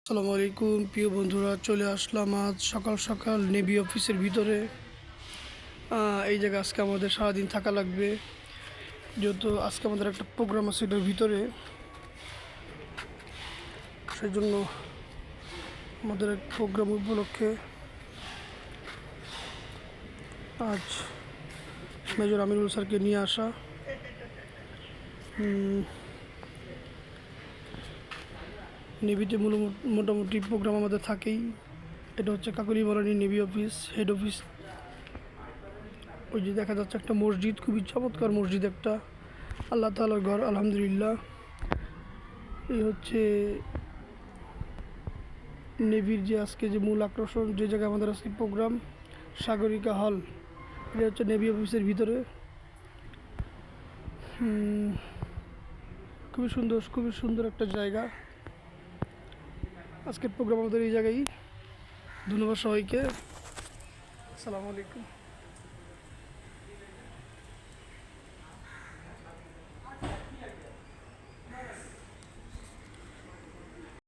আসসালামু আলাইকুম প্রিয় বন্ধুরা, চলে আসলাম আজ সকাল সকাল নেভি অফিসের ভিতরে। এই জায়গায় আজকে আমাদের সারাদিন থাকা লাগবে, যেহেতু আজকে আমাদের একটা প্রোগ্রাম আছে এটার ভিতরে। সেই জন্য আমাদের এক প্রোগ্রাম উপলক্ষে আজ মেজর আমিরুল স্যারকে নিয়ে আসা। নেভিতে মোটামুটি প্রোগ্রাম আমাদের থাকেই। এটা হচ্ছে কাকলিমারানি নেভি অফিস, হেড অফিস। ওই যে দেখা যাচ্ছে একটা মসজিদ, খুবই চমৎকার মসজিদ একটা, আল্লাহ তাআলার ঘর, আলহামদুলিল্লাহ। এই হচ্ছে নেভির যে আজকে যে মূল আকর্ষণ, যে জায়গায় আমাদের আজকে প্রোগ্রাম, সাগরিকা হল। এটা হচ্ছে নেভি অফিসের ভিতরে। খুবই সুন্দর একটা জায়গা। আজকের প্রোগ্রাম আমাদের এই জায়গায়। ধন্যবাদ সবাইকে। আসসালামু আলাইকুম।